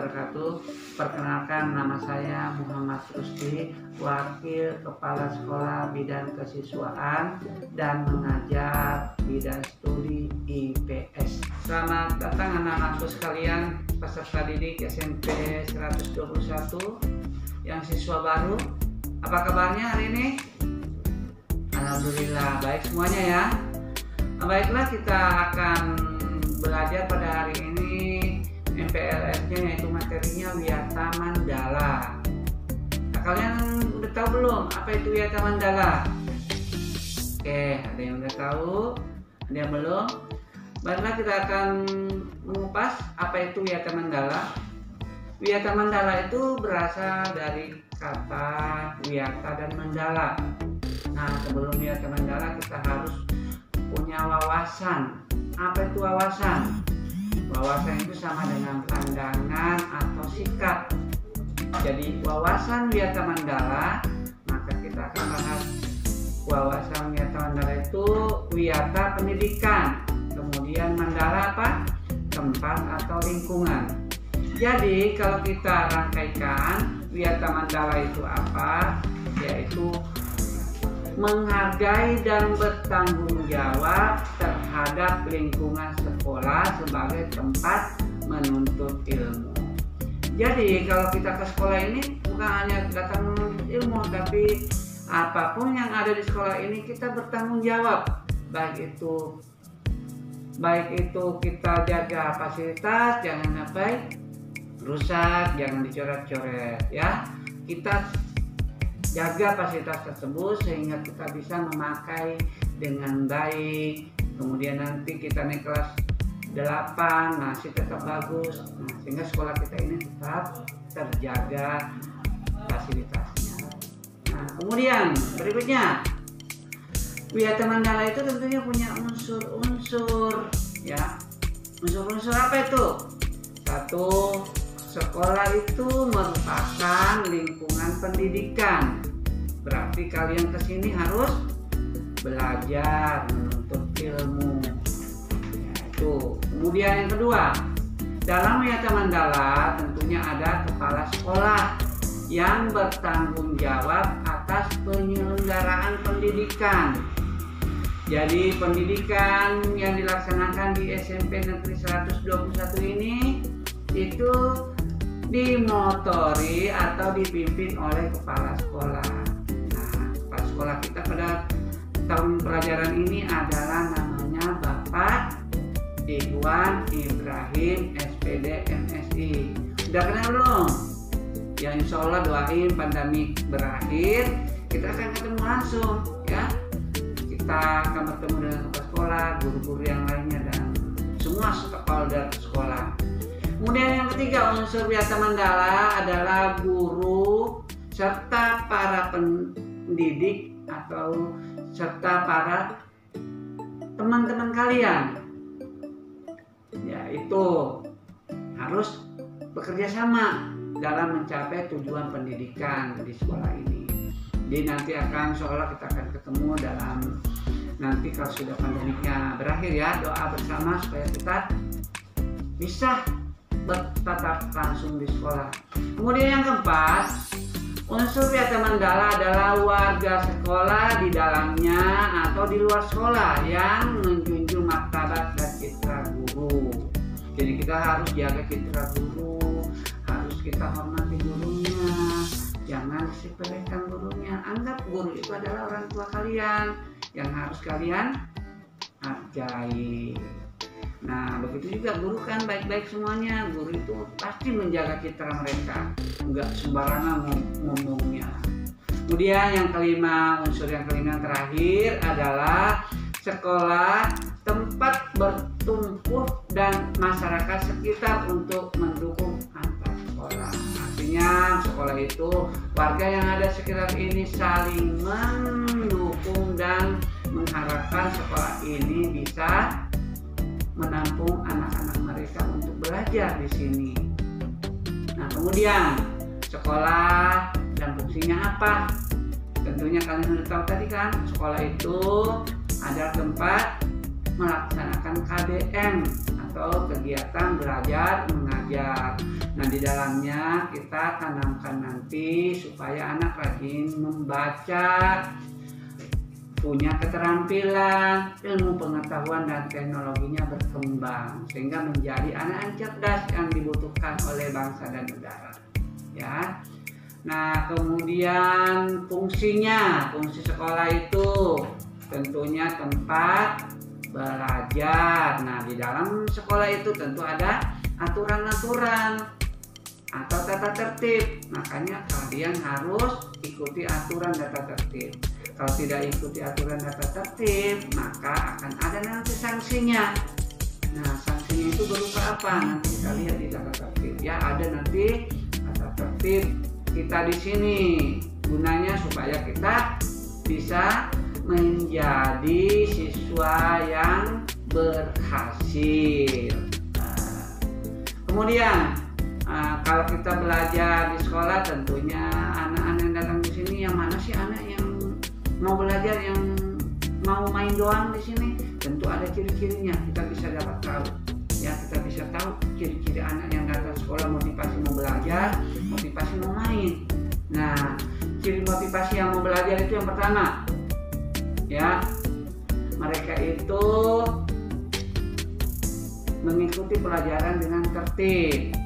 wabarakatuh. Perkenalkan, nama saya Muhammad Rusdi, Wakil Kepala Sekolah Bidang Kesiswaan dan mengajar bidang studi IPS. Selamat datang anak-anakku sekalian, peserta didik SMP 121 yang siswa baru. Apa kabarnya hari ini? Alhamdulillah baik semuanya ya. Baiklah, kita akan belajar pada hari ini MPLS-nya, yaitu materinya Wiyata Mandala. Nah, kalian udah tahu belum apa itu Wiyata Mandala? Oke, ada yang udah tahu, ada yang belum? Baiklah, kita akan mengupas apa itu Wiyata Mandala. Wiyata Mandala itu berasal dari kata wiyata dan mandala. Nah, sebelum wiyata mandala kita harus punya wawasan. Apa itu wawasan? Wawasan itu sama dengan pandangan atau sikap. Jadi wawasan wiyata mandala, maka kita akan bahas wawasan wiyata mandala itu wiyata pendidikan. Kemudian mandala apa? Tempat atau lingkungan. Jadi kalau kita rangkaikan, wiyata mandala itu apa? Yaitu menghargai dan bertanggung jawab terhadap lingkungan sekolah sebagai tempat menuntut ilmu. Jadi kalau kita ke sekolah ini bukan hanya datang menuntut ilmu, tapi apapun yang ada di sekolah ini kita bertanggung jawab. Baik itu kita jaga fasilitas, jangan sampai rusak, jangan dicoret-coret ya. Kita jaga fasilitas tersebut sehingga kita bisa memakai dengan baik. Kemudian nanti kita naik kelas 8 masih tetap bagus. Nah, sehingga sekolah kita ini tetap terjaga fasilitasnya. Nah, kemudian berikutnya, wiyata mandala itu tentunya punya unsur-unsur ya. Unsur-unsur apa itu? Satu, sekolah itu merupakan lingkungan pendidikan. Berarti kalian kesini harus belajar, menuntut ilmu. Ya, itu. Kemudian yang kedua, dalam wiyata mandala tentunya ada kepala sekolah yang bertanggung jawab atas penyelenggaraan pendidikan. Jadi pendidikan yang dilaksanakan di SMP Negeri 121 ini itu dimotori atau dipimpin oleh kepala sekolah. Nah, kepala sekolah kita pada tahun pelajaran ini adalah namanya Bapak Iwan Ibrahim SPD MSI. Udah kenal belum? Ya, insya Allah doain pandemi berakhir, kita akan ketemu langsung ya. Kita akan bertemu dengan kepala sekolah, guru-guru yang lainnya dan semua stakeholder sekolah. Kemudian yang ketiga, unsur wiyata mandala adalah guru serta para pendidik atau serta para teman-teman kalian. Yaitu harus bekerja sama dalam mencapai tujuan pendidikan di sekolah ini. Jadi nanti akan seolah kita akan ketemu dalam nanti kalau sudah pandemiknya berakhir ya. Doa bersama supaya kita bisa bertatap langsung di sekolah. Kemudian yang keempat, unsur wiyata mandala adalah warga sekolah di dalamnya atau di luar sekolah yang menjunjung martabat dan citra guru. Jadi kita harus jaga citra guru, harus kita hormati gurunya, jangan disepelekan gurunya. Anggap guru itu adalah orang tua kalian yang harus kalian hargai. Nah, begitu juga guru kan baik-baik semuanya. Guru itu pasti menjaga citra mereka, enggak sembarangan ngomongnya. Kemudian yang kelima, unsur yang kelima terakhir adalah sekolah tempat bertumpu dan masyarakat sekitar untuk mendukung antar sekolah. Artinya sekolah itu warga yang ada sekitar ini saling mendukung dan mengharapkan sekolah ini bisa menampung anak-anak mereka untuk belajar di sini. Nah, kemudian sekolah dan fungsinya apa? Tentunya kalian sudah tahu tadi kan, sekolah itu adalah tempat melaksanakan KBM atau kegiatan belajar mengajar. Nah, di dalamnya kita tanamkan nanti supaya anak rajin membaca, punya keterampilan, ilmu pengetahuan dan teknologinya berkembang sehingga menjadi anak yang cerdas yang dibutuhkan oleh bangsa dan negara. Ya. Nah, kemudian fungsi sekolah itu tentunya tempat belajar. Nah, di dalam sekolah itu tentu ada aturan-aturan atau tata tertib. Makanya kalian harus ikuti aturan tata tertib. Kalau tidak ikuti aturan tata tertib, maka akan ada nanti sanksinya. Nah, sanksinya itu berupa apa? Nanti kita lihat di tata tertib. Ya, ada nanti tata tertib kita di sini. Gunanya supaya kita bisa menjadi siswa yang berhasil. Kemudian kalau kita belajar di sekolah, tentunya anak-anak yang datang di sini, yang mana sih anak yang mau belajar, yang mau main doang di sini? Tentu ada ciri-cirinya, kita bisa dapat tahu. Ya, kita bisa tahu ciri-ciri anak yang datang sekolah, motivasi mau belajar, motivasi mau main. Nah, ciri motivasi yang mau belajar itu yang pertama, ya, mereka itu mengikuti pelajaran dengan tertib.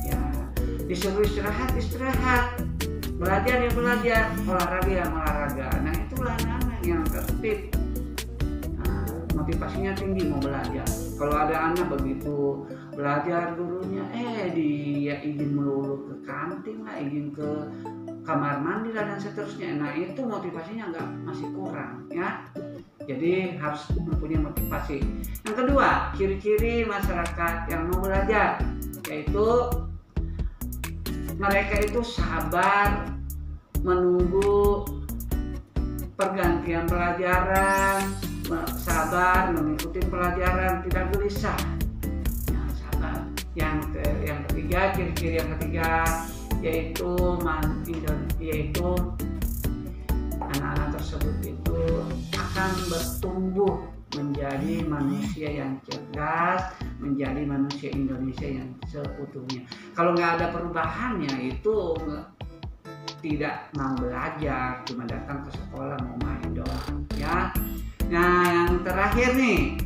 Ya, disuruh istirahat, belajar, olahraga. Nah, itulah anak yang tertib. Nah, motivasinya tinggi mau belajar. Kalau ada anak begitu belajar gurunya, dia izin melulu ke kantin lah, izin ke kamar mandi lah dan seterusnya. Nah, itu motivasinya masih kurang, ya. Jadi harus mempunyai motivasi. Yang kedua, ciri-ciri masyarakat yang mau belajar, yaitu mereka itu sabar menunggu pergantian pelajaran, sabar mengikuti pelajaran, tidak gelisah. Yang sabar. Yang ketiga, ciri-ciri yang ketiga yaitu anak-anak tersebut itu akan bertumbuh menjadi manusia yang cerdas, menjadi manusia Indonesia yang seutuhnya. Kalau nggak ada perubahannya, itu tidak mau belajar, cuma datang ke sekolah mau main doang, ya. Nah, yang terakhir nih,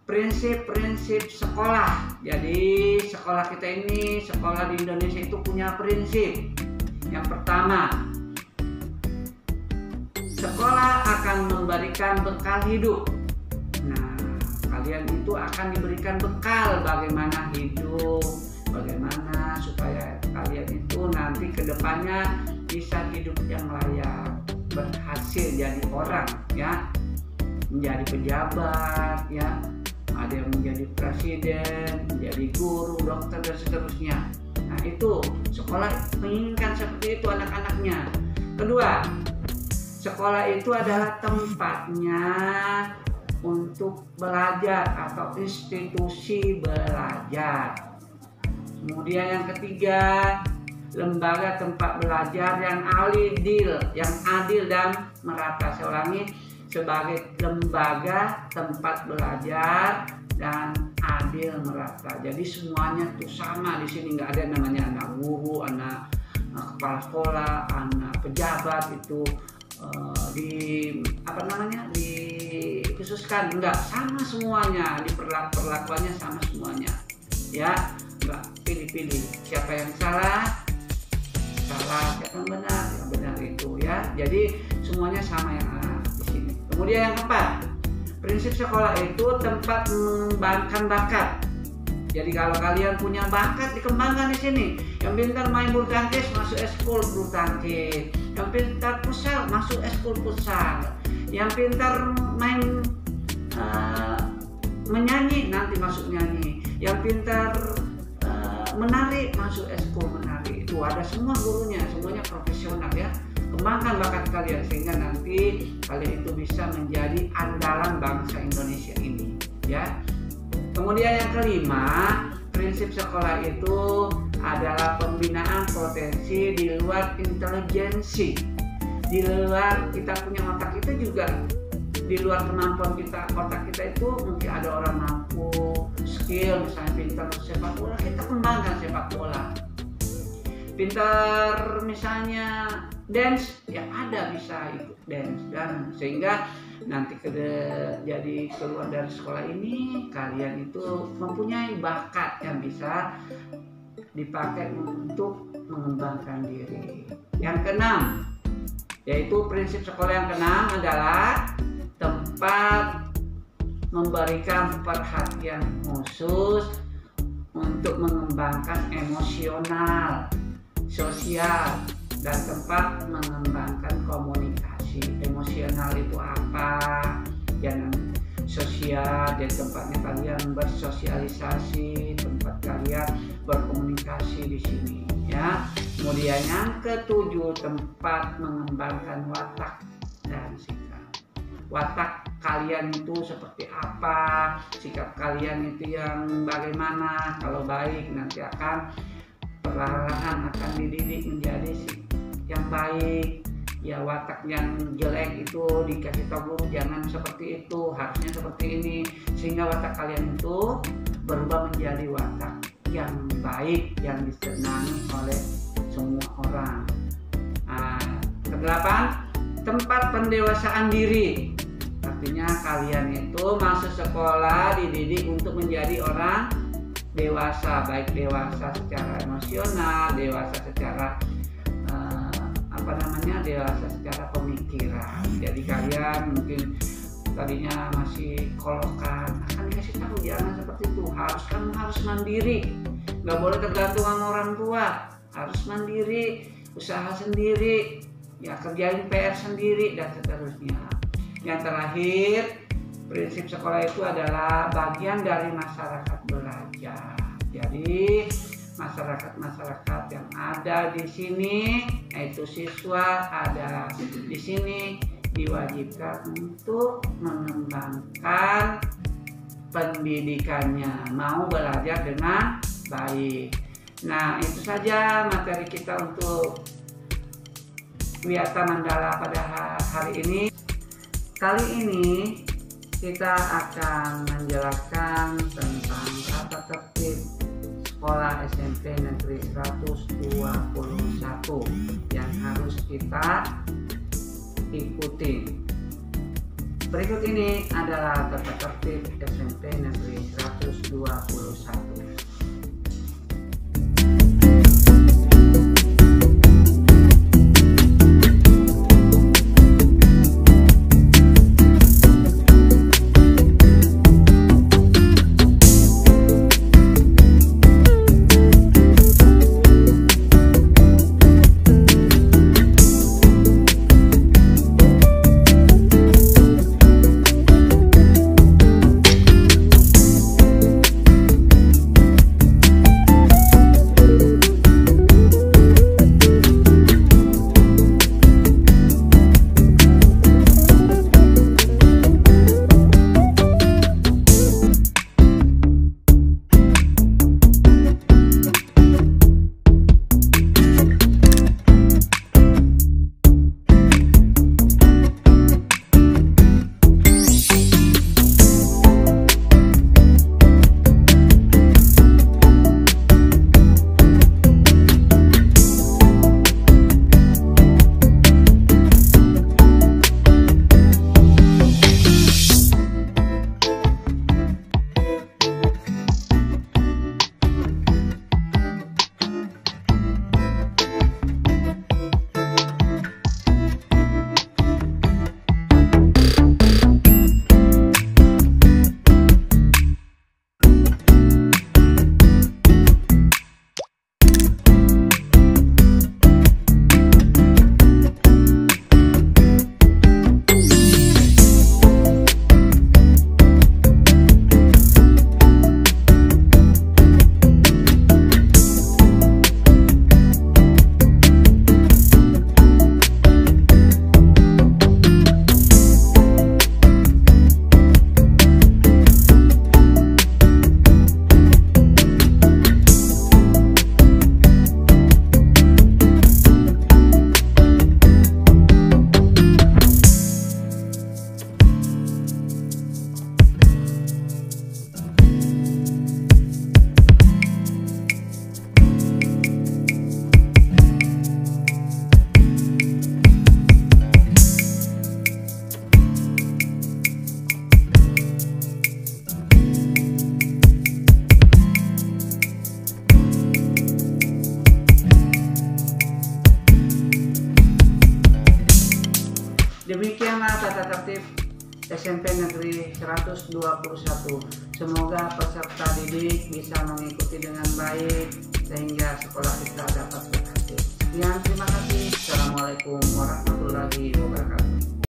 prinsip-prinsip sekolah. Jadi sekolah kita ini, sekolah di Indonesia itu punya prinsip. Yang pertama, sekolah akan memberikan bekal hidup. Nah, kalian itu akan diberikan bekal bagaimana hidup, bagaimana supaya kalian itu nanti kedepannya bisa hidup yang layak, berhasil jadi orang, ya, menjadi pejabat, ya, ada yang menjadi presiden, menjadi guru, dokter dan seterusnya. Nah, itu sekolah menginginkan seperti itu anak-anaknya. Kedua, sekolah itu adalah tempatnya untuk belajar atau institusi belajar. Kemudian yang ketiga, lembaga tempat belajar yang adil dan merata. Saya ulangi, sebagai lembaga tempat belajar dan adil merata. Jadi semuanya itu sama di sini, nggak ada namanya anak guru, anak kepala sekolah, anak pejabat itu dikhususkan, enggak, sama semuanya, perlakuannya sama semuanya, ya, enggak pilih-pilih siapa yang salah, siapa yang benar itu, ya. Jadi semuanya sama yang ada di sini. Kemudian yang keempat, prinsip sekolah itu tempat mengembangkan bakat. Jadi kalau kalian punya bakat, dikembangkan di sini. Yang pintar main bulu tangkis masuk eskul bulu tangkis. Yang pintar futsal masuk eskul futsal. Yang pintar main menyanyi nanti masuk nyanyi. Yang pintar menari masuk eskul menari. Itu ada semua gurunya, semuanya profesional, ya. Kembangkan bakat kalian sehingga nanti kalian itu bisa menjadi andalan bangsa Indonesia ini, ya. Kemudian yang kelima, prinsip sekolah itu adalah pembinaan potensi di luar intelijensi. Di luar kita punya otak itu juga, di luar kemampuan kita, otak kita itu mungkin ada orang mampu skill, misalnya pintar sepak bola, kita kembangkan sepak bola. Pintar misalnya dance, ya ada bisa ikut dance, dan sehingga nanti jadi keluar dari sekolah ini kalian itu mempunyai bakat yang bisa dipakai untuk mengembangkan diri. Yang keenam, yaitu prinsip sekolah yang keenam adalah tempat memberikan perhatian khusus untuk mengembangkan emosional, sosial, dan tempat mengembangkan komunikasi. Emosional itu apa? Jangan sosial, jadi tempatnya kalian bersosialisasi, tempat kalian berkomunikasi di sini, ya. Kemudian yang ketujuh, tempat mengembangkan watak dan sikap. Watak kalian itu seperti apa, sikap kalian itu yang bagaimana. Kalau baik, nanti akan perlahan akan dididik menjadi yang baik. Ya, watak yang jelek itu dikasih tahu jangan seperti itu, harusnya seperti ini, sehingga watak kalian itu berubah menjadi watak yang baik, yang disenangi oleh semua orang. Kedelapan, tempat pendewasaan diri. Artinya kalian itu masuk sekolah dididik untuk menjadi orang dewasa, baik dewasa secara emosional, dewasa secara dewasa secara pemikiran. Jadi kalian mungkin tadinya masih kolokan, akan dikasih tahu jangan seperti itu, harus mandiri, nggak boleh tergantung sama orang tua, harus mandiri, usaha sendiri, ya kerjain PR sendiri, dan seterusnya. Yang terakhir, prinsip sekolah itu adalah bagian dari masyarakat belajar. Jadi masyarakat yang ada di sini, yaitu siswa ada di sini, diwajibkan untuk mengembangkan pendidikannya, mau belajar dengan baik. Nah, itu saja materi kita untuk Wiyata Mandala pada hari ini. Kali ini kita akan menjelaskan tentang tata tertib sekolah SMP Negeri 121 yang harus kita ikuti. Berikut ini adalah tata tertib SMP Negeri 121. Demikianlah tata tertib SMP Negeri 121. Semoga peserta didik bisa mengikuti dengan baik sehingga sekolah kita dapat berhasil. Sekian, terima kasih. Assalamualaikum warahmatullahi wabarakatuh.